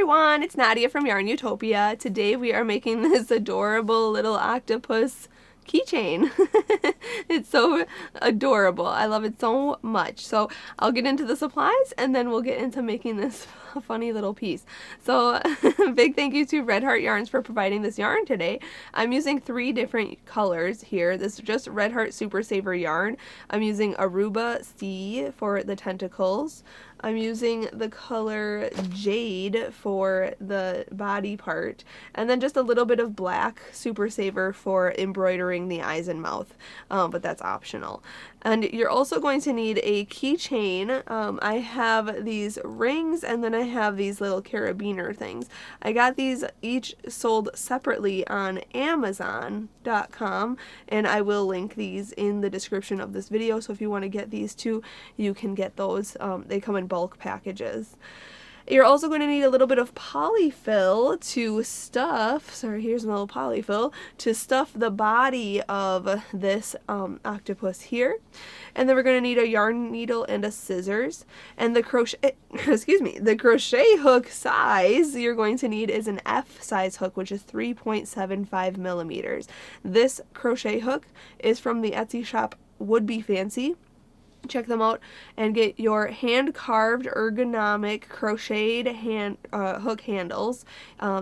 everyone, it's Nadia from YARNutopia. Today we are making this adorable little octopus keychain. It's so adorable. I love it so much. So I'll get into the supplies and then we'll get into making this funny little piece. So big thank you to Red Heart Yarns for providing this yarn today. I'm using 3 different colors here. This is just Red Heart Super Saver yarn. I'm using Aruba C for the tentacles. I'm using the color Jade for the body part, and then just a little bit of black Super Saver for embroidering the eyes and mouth, but that's optional. And you're also going to need a keychain. I have these rings and then I have these little carabiner things. I got these each sold separately on Amazon.com, and I will link these in the description of this video, so if you want to get these too, you can get those. They come in bulk packages. You're also going to need a little bit of polyfill to stuff, sorry, here's a little polyfill, to stuff the body of this octopus here. And then we're going to need a yarn needle and a scissors. And the crochet, the crochet hook size you're going to need is an F size hook, which is 3.75 millimeters. This crochet hook is from the Etsy shop Would Be Fancy. Check them out and get your hand-carved ergonomic crocheted hook handles.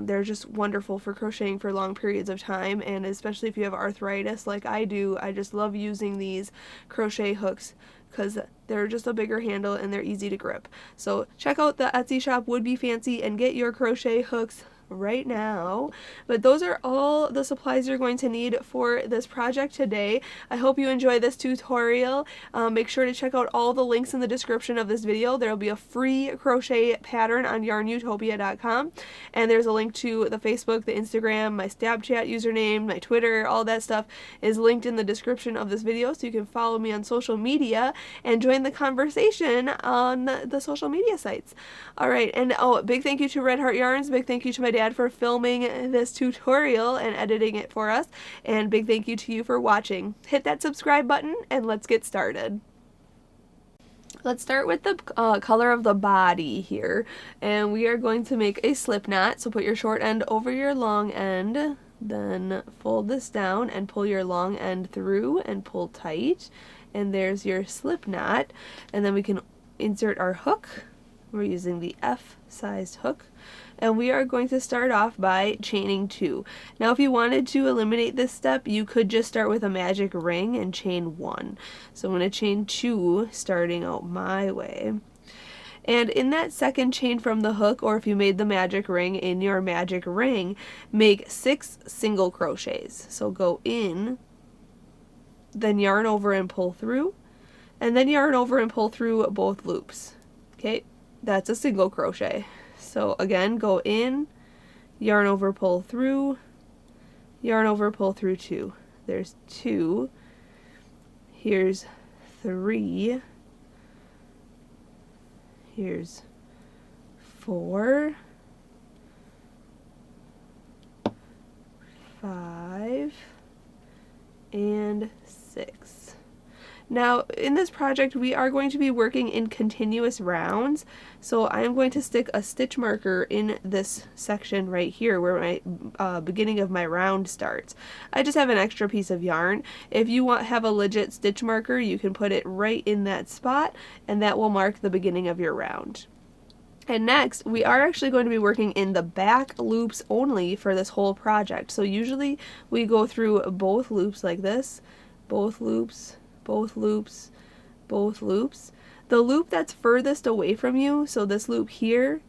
They're just wonderful for crocheting for long periods of time, and especially if you have arthritis like I do, I just love using these crochet hooks because they're just a bigger handle and they're easy to grip. So check out the Etsy shop Would Be Fancy and get your crochet hooks right now. But those are all the supplies you're going to need for this project today. I hope you enjoy this tutorial. Make sure to check out all the links in the description of this video. There will be a free crochet pattern on YARNutopia.com, and there's a link to the Facebook, the Instagram, my Snapchat username, my Twitter, all that stuff is linked in the description of this video, so you can follow me on social media and join the conversation on the social media sites. Alright, and big thank you to Red Heart Yarns, big thank you to my dad for filming this tutorial and editing it for us, and big thank you to you for watching. Hit that subscribe button and let's get started. Let's start with the color of the body here, and we are going to make a slip knot. So put your short end over your long end, then fold this down and pull your long end through and pull tight, and there's your slip knot. And then we can insert our hook. We're using the F-sized hook, and we are going to start off by chaining 2. Now if you wanted to eliminate this step, you could just start with a magic ring and chain 1. So I'm going to chain 2 starting out my way. And in that second chain from the hook, or if you made the magic ring in your magic ring, make 6 single crochets. So go in, then yarn over and pull through, and then yarn over and pull through both loops. Okay, that's a single crochet. So again, go in, yarn over, pull through, yarn over, pull through 2. There's 2. Here's 3. Here's 4, 5, and 6. Now in this project we are going to be working in continuous rounds, so I am going to stick a stitch marker in this section right here where my beginning of my round starts. I just have an extra piece of yarn. If you have a legit stitch marker, you can put it right in that spot and that will mark the beginning of your round. And next, we are actually going to be working in the back loops only for this whole project. So usually we go through both loops like this, both loops, both loops, both loops. The loop that's furthest away from you, so this loop here,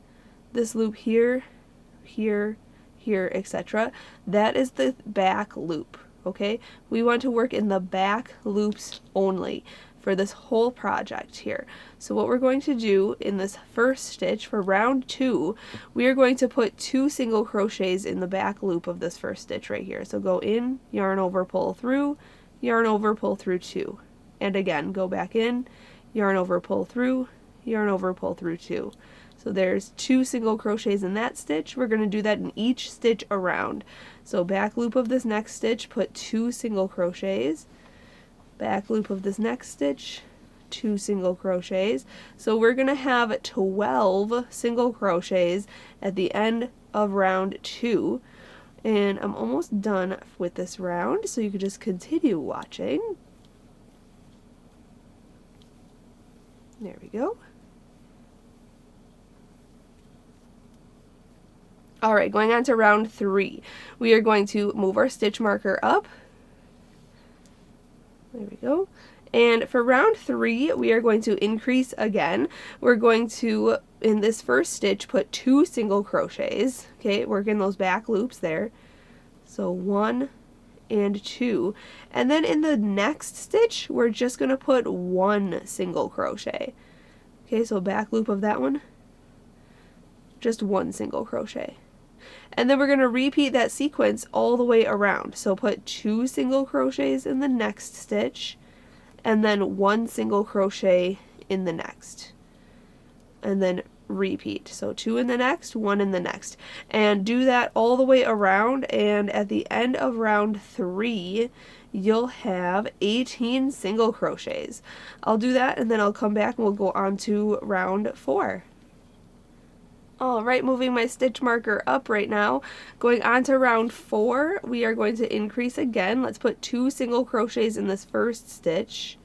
here, here, etc., that is the back loop, okay? We want to work in the back loops only for this whole project here. So what we're going to do in this first stitch for round 2, we are going to put 2 single crochets in the back loop of this first stitch right here. So go in, yarn over, pull through, yarn over, pull through 2. And again, go back in, yarn over, pull through, yarn over, pull through 2. So there's 2 single crochets in that stitch. We're going to do that in each stitch around. So back loop of this next stitch, put 2 single crochets. Back loop of this next stitch, 2 single crochets. So we're going to have 12 single crochets at the end of round 2. And I'm almost done with this round, so you can just continue watching. There we go. Alright, going on to round 3. We are going to move our stitch marker up. There we go. And for round 3, we are going to increase again. We're going to, in this first stitch, put 2 single crochets. Okay, working those back loops there. So 1 and 2. And then in the next stitch, we're just going to put 1 single crochet. Okay, so back loop of that one, just 1 single crochet. And then we're going to repeat that sequence all the way around. So put 2 single crochets in the next stitch, and then 1 single crochet in the next. And then repeat. So 2 in the next, 1 in the next. And do that all the way around, and at the end of round 3, you'll have 18 single crochets. I'll do that, and then I'll come back and we'll go on to round 4. Alright, moving my stitch marker up right now. Going on to round 4, we are going to increase again. Let's put 2 single crochets in this first stitch.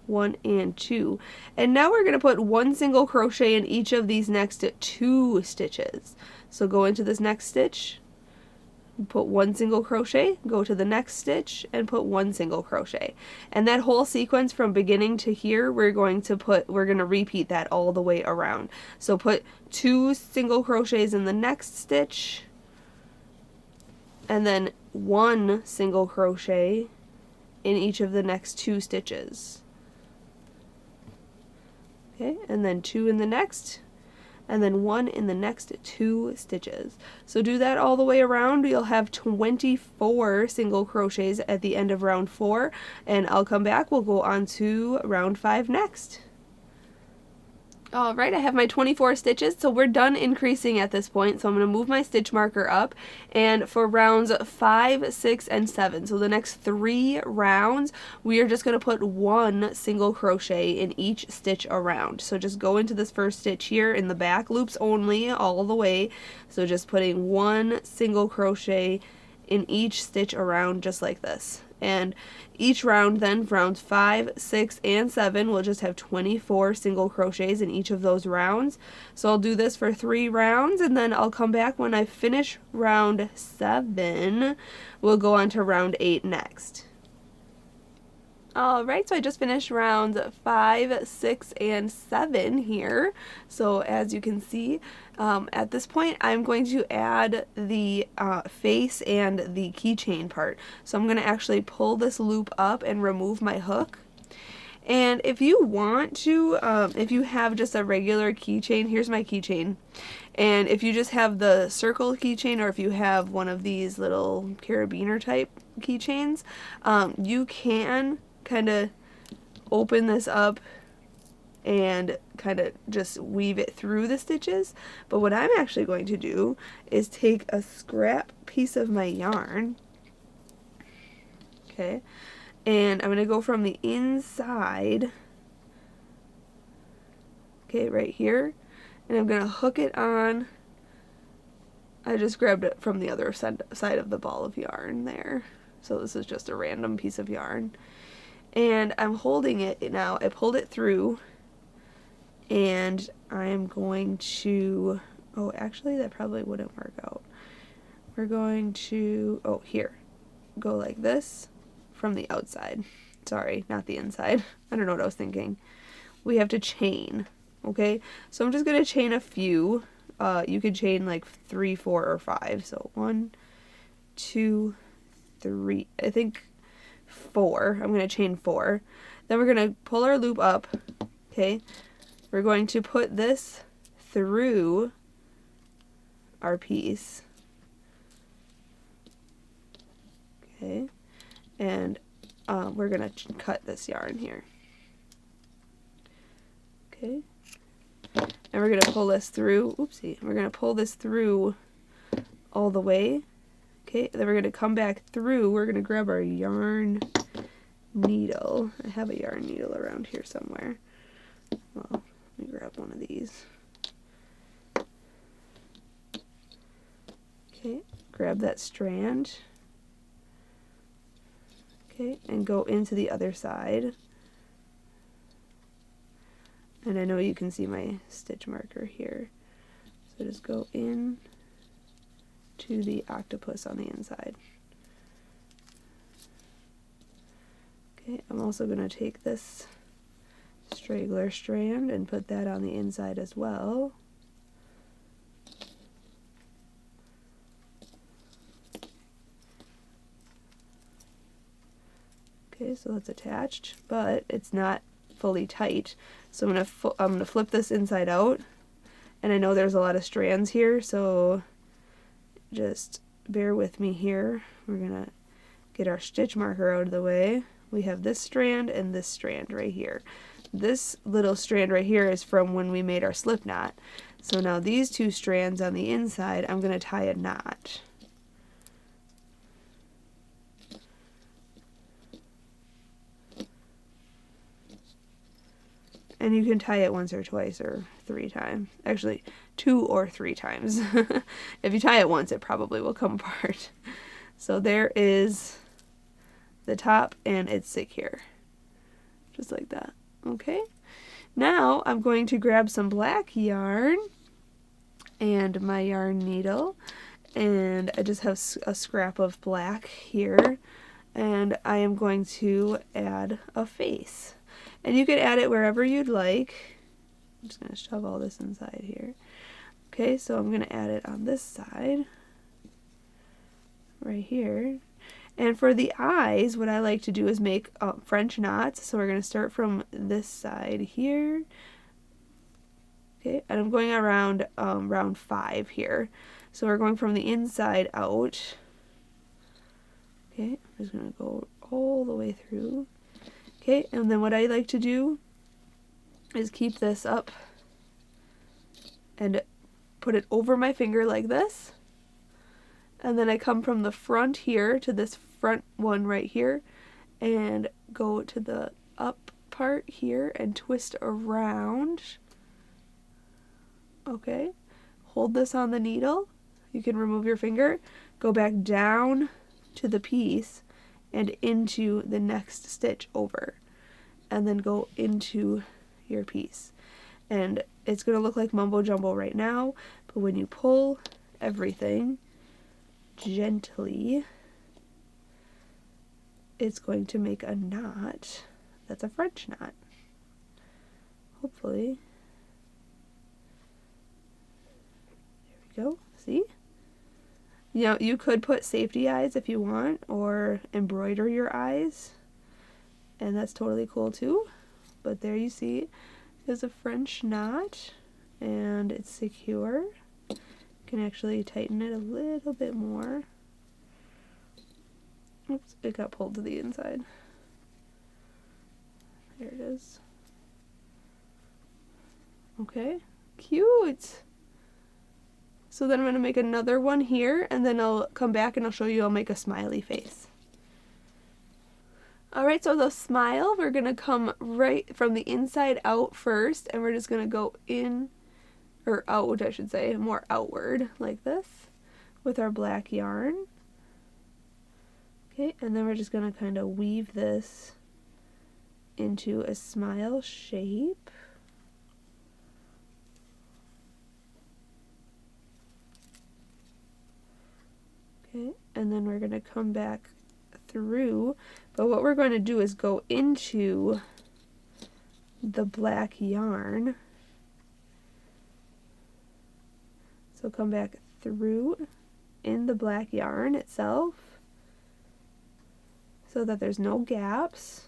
1 and 2. And now we're going to put 1 single crochet in each of these next 2 stitches. So go into this next stitch, put 1 single crochet, go to the next stitch, and put 1 single crochet. And that whole sequence from beginning to here, we're going to repeat that all the way around. So put 2 single crochets in the next stitch, and then 1 single crochet in each of the next 2 stitches. Okay, and then 2 in the next, and then 1 in the next 2 stitches. So do that all the way around. You'll have 24 single crochets at the end of round 4, and I'll come back. We'll go on to round 5 next. Alright, I have my 24 stitches, so we're done increasing at this point. So I'm going to move my stitch marker up, and for rounds 5, 6, and 7, so the next 3 rounds, we are just going to put 1 single crochet in each stitch around. So just go into this first stitch here in the back loops only, all the way. So just putting 1 single crochet in each stitch around, just like this. And each round then, rounds 5, 6, and 7, we'll just have 24 single crochets in each of those rounds. So I'll do this for 3 rounds, and then I'll come back when I finish round 7. We'll go on to round 8 next. Alright, so I just finished rounds 5, 6, and 7 here. So as you can see, at this point I'm going to add the face and the keychain part. So I'm going to actually pull this loop up and remove my hook. And if you want to, if you have just a regular keychain, here's my keychain. And if you just have the circle keychain, or if you have one of these little carabiner type keychains, you can kind of open this up and kind of just weave it through the stitches. But what I'm actually going to do is take a scrap piece of my yarn, okay, and I'm going to go from the inside, okay, right here, and I'm going to hook it on. I just grabbed it from the other side of the ball of yarn there, so this is just a random piece of yarn. And I'm holding it now. I pulled it through, and I'm going to, oh, actually that probably wouldn't work out. We're going to, oh, here, go like this from the outside. Sorry, not the inside. I don't know what I was thinking. We have to chain, okay? So I'm just going to chain a few. You could chain like 3, 4, or 5. So 1, 2, 3, I think 4. I'm going to chain 4. Then we're going to pull our loop up, okay? We're going to put this through our piece, okay? And we're going to cut this yarn here, okay? And we're going to pull this through, oopsie, we're going to pull this through all the way. Okay, then we're going to come back through, we're going to grab our yarn needle. I have a yarn needle around here somewhere. Well, let me grab one of these. Okay, grab that strand. Okay, and go into the other side. And I know you can see my stitch marker here. So just go in to the octopus on the inside. Okay, I'm also going to take this straggler strand and put that on the inside as well. Okay, so it's attached, but it's not fully tight. So I'm gonna flip this inside out, and I know there's a lot of strands here, so just bear with me here. We're gonna get our stitch marker out of the way. We have this strand and this strand right here. This little strand right here is from when we made our slip knot. So now these two strands on the inside, I'm gonna tie a knot. And you can tie it once or twice or 3 times. Actually, 2 or 3 times. If you tie it once, it probably will come apart. So there is the top, and it's secure. Just like that. Okay. Now I'm going to grab some black yarn and my yarn needle. And I just have a scrap of black here. And I am going to add a face. And you could add it wherever you'd like. I'm just going to shove all this inside here. Okay, so I'm going to add it on this side. Right here. And for the eyes, what I like to do is make French knots. So we're going to start from this side here. Okay, and I'm going around round 5 here. So we're going from the inside out. Okay, I'm just going to go all the way through. Okay, and then what I like to do is keep this up and put it over my finger like this. And then I come from the front here to this front one right here and go to the up part here and twist around. Okay, hold this on the needle. You can remove your finger, go back down to the piece and into the next stitch over, and then go into your piece. And it's going to look like mumbo jumbo right now, but when you pull everything gently, it's going to make a knot that's a French knot. Hopefully. There we go. See? You know, you could put safety eyes if you want, or embroider your eyes, and that's totally cool too. But there you see is a French knot, and it's secure. You can actually tighten it a little bit more. Oops, it got pulled to the inside. There it is. Okay, cute! So then I'm going to make another one here, and then I'll come back and I'll show you I'll make a smiley face. Alright, so the smile, we're going to come right from the inside out first, and we're just going to go in, or out I should say, more outward, like this, with our black yarn. Okay, and then we're just going to kind of weave this into a smile shape. Okay, and then we're going to come back through, but what we're going to do is go into the black yarn. So come back through in the black yarn itself so that there's no gaps.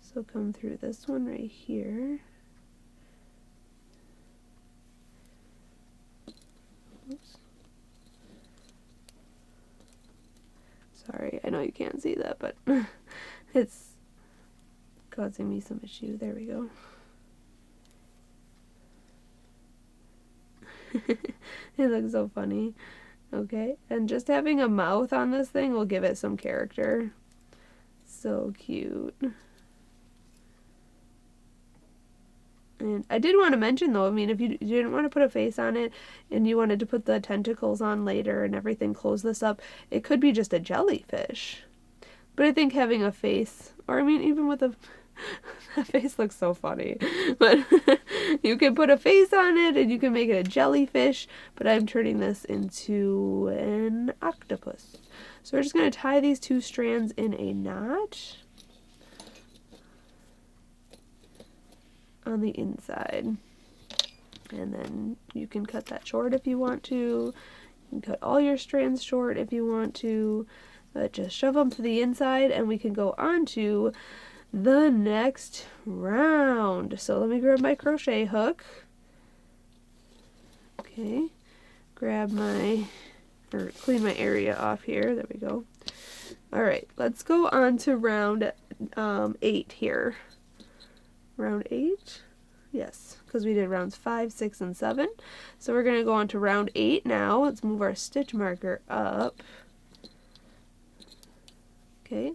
So come through this one right here. Oops. Sorry, I know you can't see that, but it's causing me some issue. There we go. It looks so funny. Okay, and just having a mouth on this thing will give it some character. So cute. And I did want to mention though, I mean, if you didn't want to put a face on it and you wanted to put the tentacles on later and everything, close this up, it could be just a jellyfish. But I think having a face, or I mean, even with a, that face looks so funny, but you can put a face on it and you can make it a jellyfish, but I'm turning this into an octopus. So we're just going to tie these two strands in a knot on the inside, and then you can cut that short if you want to. You can cut all your strands short if you want to, but just shove them to the inside and we can go on to the next round. So let me grab my crochet hook. Okay, grab my, or clean my area off here. There we go. Alright, let's go on to round 8 here. Round 8? Yes, because we did rounds 5, 6, and 7. So we're going to go on to round 8 now. Let's move our stitch marker up. Okay,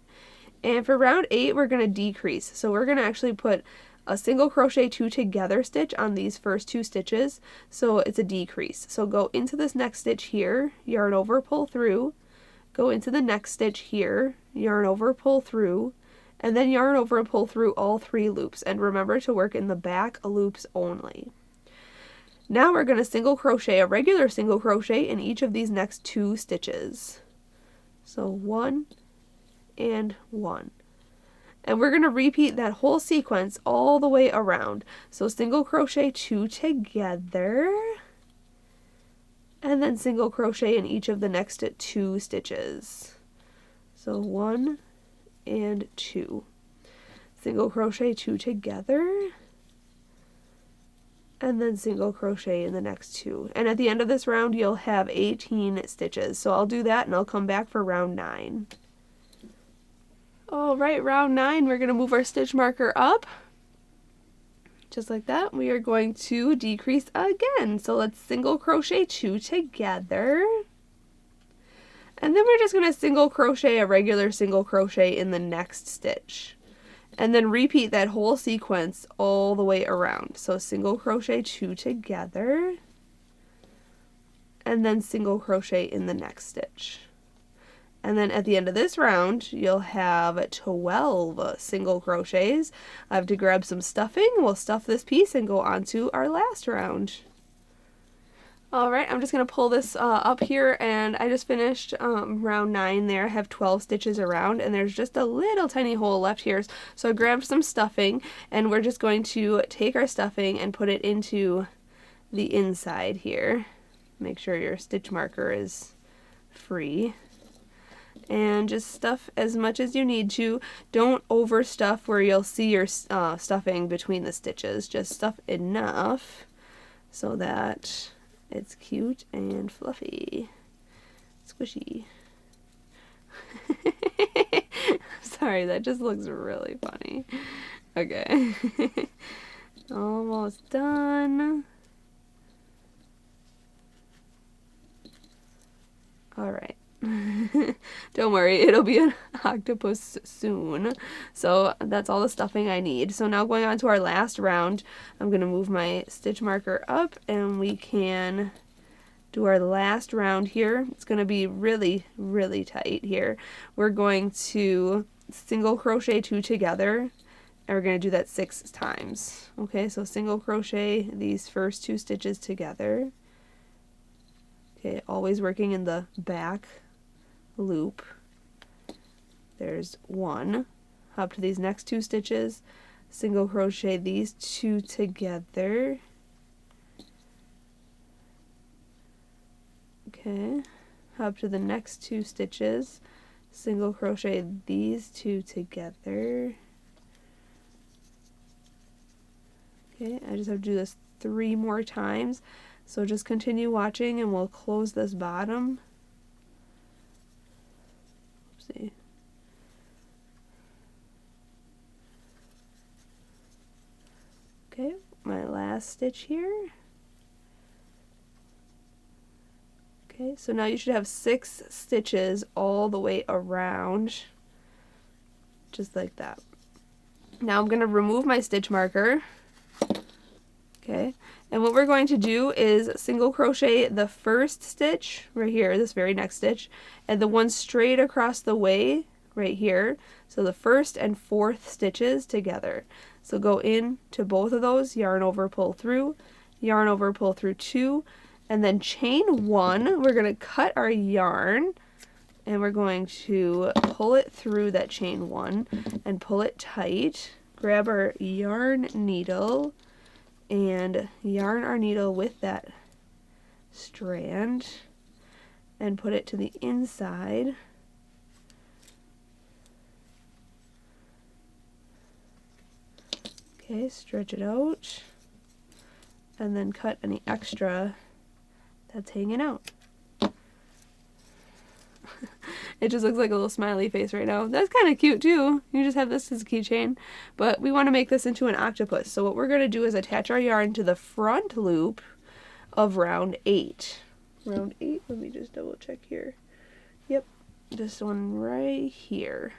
and for round 8 we're going to decrease. So we're going to actually put a single crochet 2 together stitch on these first 2 stitches. So it's a decrease. So go into this next stitch here, yarn over, pull through, go into the next stitch here, yarn over, pull through, and then yarn over and pull through all 3 loops, and remember to work in the back loops only. Now we're going to single crochet, a regular single crochet, in each of these next 2 stitches. So 1 and 1. And we're going to repeat that whole sequence all the way around. So single crochet 2 together, and then single crochet in each of the next 2 stitches. So 1 and 2, single crochet 2 together, and then single crochet in the next 2. And at the end of this round you'll have 18 stitches. So I'll do that and I'll come back for round 9. Alright, round 9, we're going to move our stitch marker up. Just like that. We are going to decrease again. So let's single crochet 2 together. And then we're just going to single crochet a regular single crochet in the next stitch. And then repeat that whole sequence all the way around. So single crochet 2 together, and then single crochet in the next stitch. And then at the end of this round, you'll have 12 single crochets. I have to grab some stuffing. We'll stuff this piece and go on to our last round. Alright, I'm just going to pull this up here, and I just finished round 9 there. I have 12 stitches around, and there's just a little tiny hole left here. So I grabbed some stuffing, and we're just going to take our stuffing and put it into the inside here. Make sure your stitch marker is free. And just stuff as much as you need to. Don't overstuff where you'll see your stuffing between the stitches. Just stuff enough so that it's cute and fluffy. Squishy. Sorry, that just looks really funny. Okay. Almost done. Alright. Don't worry, it'll be an octopus soon. So that's all the stuffing I need. So now going on to our last round, I'm going to move my stitch marker up and we can do our last round here. It's going to be really, really tight here. We're going to single crochet 2 together, and we're going to do that 6 times. Okay, so single crochet these first 2 stitches together. Okay, always working in the back loop. There's 1. Hop to these next 2 stitches, single crochet these 2 together. Okay, hop to the next 2 stitches, single crochet these 2 together. Okay, I just have to do this 3 more times. So just continue watching and we'll close this bottom. Oopsie. Okay, my last stitch here. Okay, so now you should have 6 stitches all the way around. just like that. Now I'm going to remove my stitch marker. Okay, and what we're going to do is single crochet the first stitch right here, this very next stitch, and the one straight across the way right here. So the first and fourth stitches together. So go in to both of those, yarn over, pull through, yarn over, pull through 2, and then chain 1. We're going to cut our yarn, and we're going to pull it through that chain 1 and pull it tight. Grab our yarn needle and yarn our needle with that strand and put it to the inside. Okay, stretch it out and then cut any extra that's hanging out. It just looks like a little smiley face right now. That's kind of cute too. You just have this as a keychain, but we want to make this into an octopus. So what we're going to do is attach our yarn to the front loop of round 8. Round 8, let me just double check here. Yep, this one right here.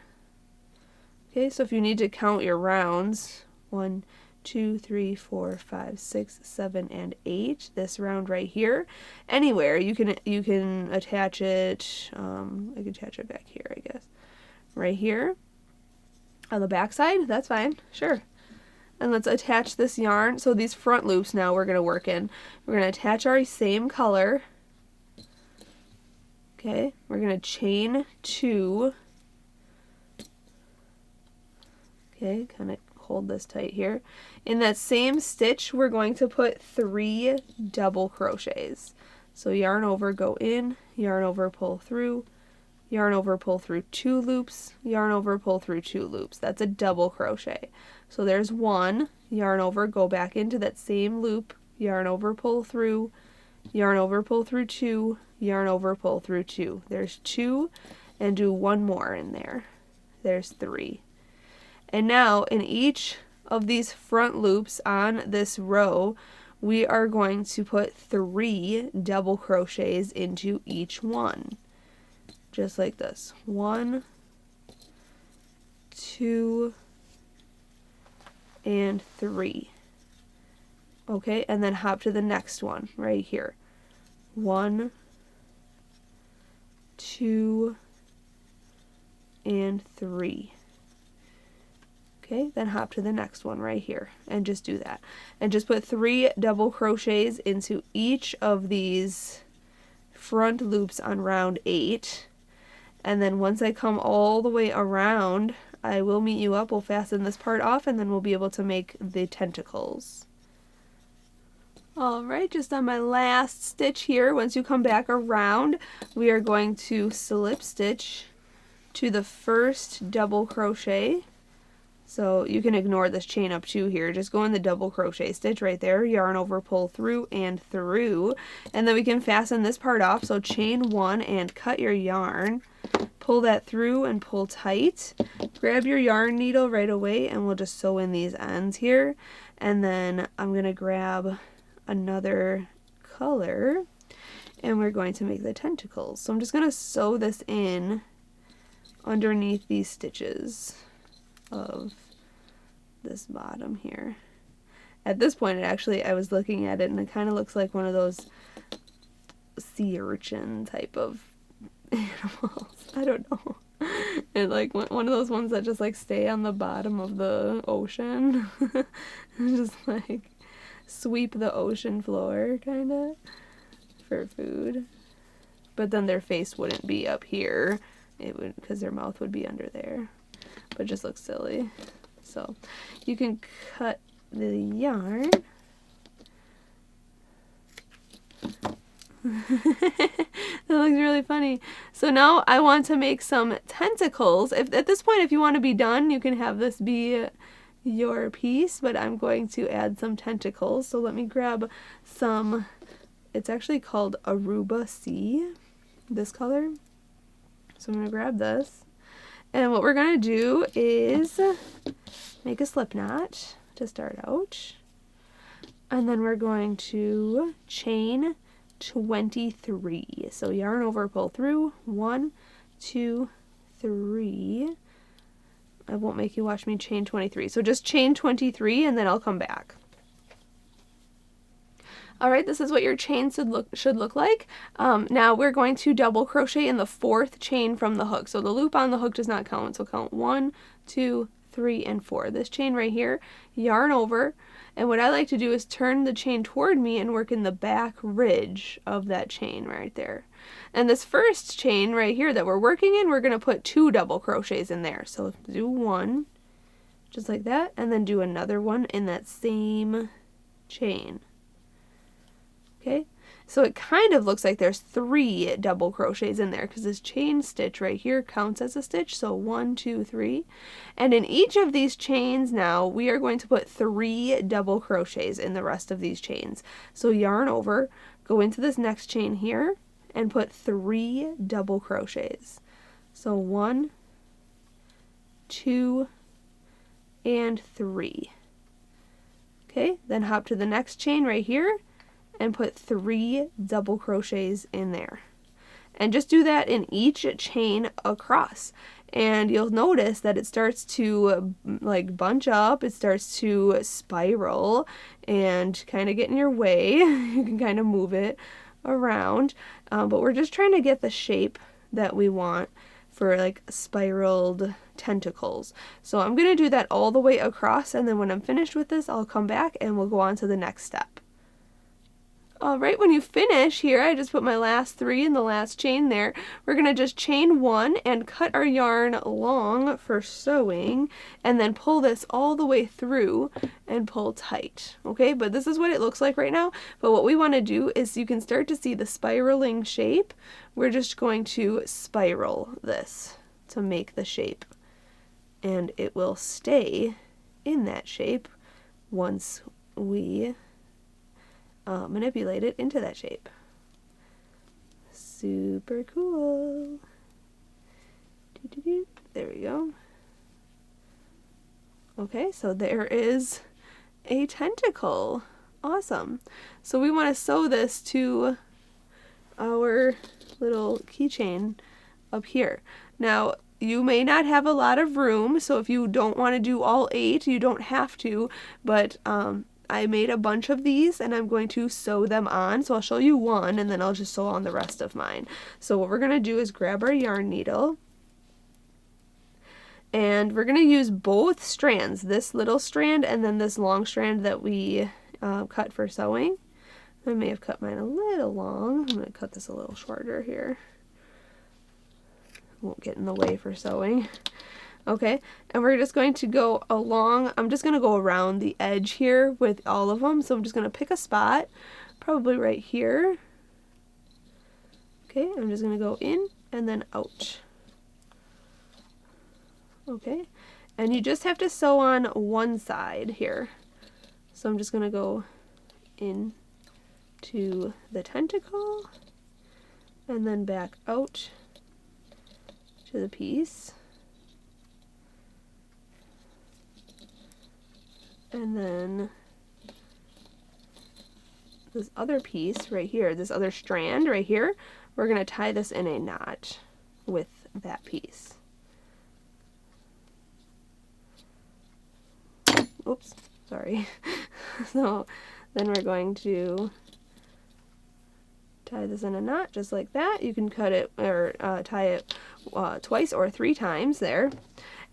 Okay, so if you need to count your rounds, 1, 2, 3, 4, 5, 6, 7, and 8. This round right here, anywhere you can attach it. I can attach it back here, I guess, right here on the back side. That's fine, sure. And let's attach this yarn. So these front loops now we're going to work in. We're going to attach our same color. Okay, we're going to chain 2. Okay, kind of hold this tight here. In that same stitch, we're going to put 3 double crochets. So yarn over, go in, yarn over, pull through, yarn over, pull through 2 loops, yarn over, pull through 2 loops. That's a double crochet. So there's 1, yarn over, go back into that same loop, yarn over, pull through, yarn over, pull through 2, yarn over, pull through 2. There's 2, and do 1 more in there. There's 3. And now in each of these front loops on this row, we are going to put 3 double crochets into each one. Just like this. 1, 2, and 3. Okay, and then hop to the next one right here. 1, 2, and 3. Okay, then hop to the next one right here and just do that. And just put 3 double crochets into each of these front loops on round 8. And then once I come all the way around, I will meet you up. We'll fasten this part off and then we'll be able to make the tentacles. Alright, just on my last stitch here, once you come back around, we are going to slip stitch to the first double crochet. So you can ignore this chain up 2 here, just go in the double crochet stitch right there, yarn over, pull through, and through, and then we can fasten this part off. So chain 1 and cut your yarn, pull that through and pull tight, grab your yarn needle right away, and we'll just sew in these ends here. And then I'm going to grab another color and we're going to make the tentacles. So I'm just going to sew this in underneath these stitches of this bottom here. At this point, I was looking at it and it kind of looks like one of those sea urchin type of animals. I don't know. And like one of those ones that just like stay on the bottom of the ocean. Just like sweep the ocean floor kind of for food. But then their face wouldn't be up here. It would, because their mouth would be under there. But it just looks silly. So you can cut the yarn. That looks really funny. So now I want to make some tentacles. At this point, if you want to be done, you can have this be your piece, but I'm going to add some tentacles. So let me grab some, it's actually called Aruba Sea, this color. So I'm going to grab this. And what we're going to do is make a slip knot to start out. And then we're going to chain 23. So yarn over, pull through, 1, 2, 3. I won't make you watch me chain 23. So just chain 23 and then I'll come back. Alright, this is what your chain should look like. Now we're going to double crochet in the 4th chain from the hook. So the loop on the hook does not count. So count 1, 2, 3, and 4. This chain right here, yarn over. And what I like to do is turn the chain toward me and work in the back ridge of that chain right there. And this first chain right here that we're working in, we're going to put 2 double crochets in there. So do 1, just like that, and then do another one in that same chain. Okay, so it kind of looks like there's 3 double crochets in there because this chain stitch right here counts as a stitch. So 1, 2, 3. And in each of these chains now, we are going to put 3 double crochets in the rest of these chains. So yarn over, go into this next chain here, and put 3 double crochets. So 1, 2, and 3. Okay, then hop to the next chain right here, and put 3 double crochets in there. And just do that in each chain across. And you'll notice that it starts to like bunch up, it starts to spiral and kind of get in your way. You can kind of move it around, but we're just trying to get the shape that we want for like spiraled tentacles. So I'm going to do that all the way across, and then when I'm finished with this, I'll come back and we'll go on to the next step. Alright, when you finish here, I just put my last 3 in the last chain there. We're going to just chain 1 and cut our yarn long for sewing, and then pull this all the way through and pull tight. Okay, but this is what it looks like right now. But what we want to do is, you can start to see the spiraling shape. We're just going to spiral this to make the shape, and it will stay in that shape once we manipulate it into that shape. Super cool. There we go. Okay, so there is a tentacle. Awesome. So we want to sew this to our little keychain up here. Now, you may not have a lot of room, so if you don't want to do all 8, you don't have to, but I made a bunch of these and I'm going to sew them on. So I'll show you one and then I'll just sew on the rest of mine. So what we're going to do is grab our yarn needle, and we're going to use both strands, this little strand and then this long strand that we cut for sewing. I may have cut mine a little long. I'm going to cut this a little shorter here. Won't get in the way for sewing. Okay, and we're just going to go along, I'm just going to go around the edge here with all of them, so I'm just going to pick a spot, probably right here. Okay, I'm just going to go in and then out. Okay, and you just have to sew on one side here. So I'm just going to go in to the tentacle and then back out to the piece. And then this other piece right here, this other strand right here, we're going to tie this in a knot with that piece. Oops, sorry. So then we're going to tie this in a knot just like that. You can cut it or tie it twice or 3 times there.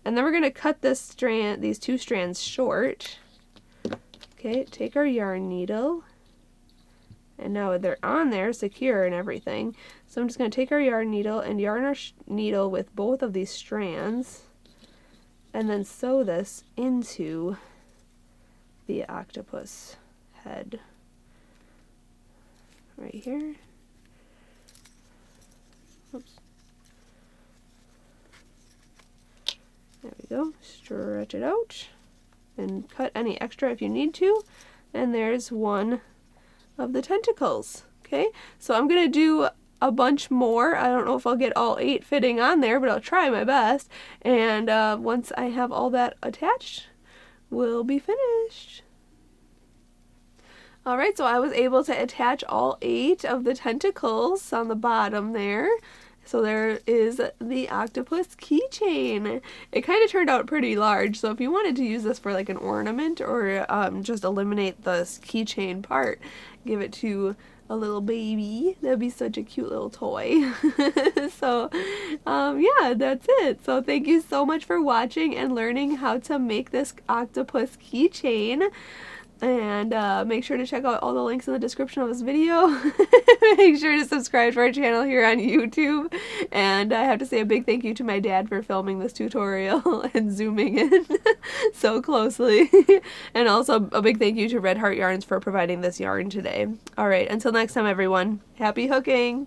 And then we're going to cut this strand, these 2 strands short. Okay, take our yarn needle, and now they're on there secure and everything. So I'm just going to take our yarn needle and yarn our needle with both of these strands, and then sew this into the octopus head right here. Oops. There we go. Stretch it out and cut any extra if you need to. And there's one of the tentacles. Okay, so I'm gonna do a bunch more. I don't know if I'll get all 8 fitting on there, but I'll try my best. And once I have all that attached, we'll be finished. Alright, so I was able to attach all 8 of the tentacles on the bottom there. So there is the octopus keychain. It kind of turned out pretty large, so if you wanted to use this for like an ornament or just eliminate the keychain part, give it to a little baby, that'd be such a cute little toy. So yeah, that's it. So thank you so much for watching and learning how to make this octopus keychain. And make sure to check out all the links in the description of this video. Make sure to subscribe to our channel here on YouTube. And I have to say a big thank you to my dad for filming this tutorial and zooming in so closely. And also a big thank you to Red Heart Yarns for providing this yarn today. Alright, until next time everyone, happy hooking!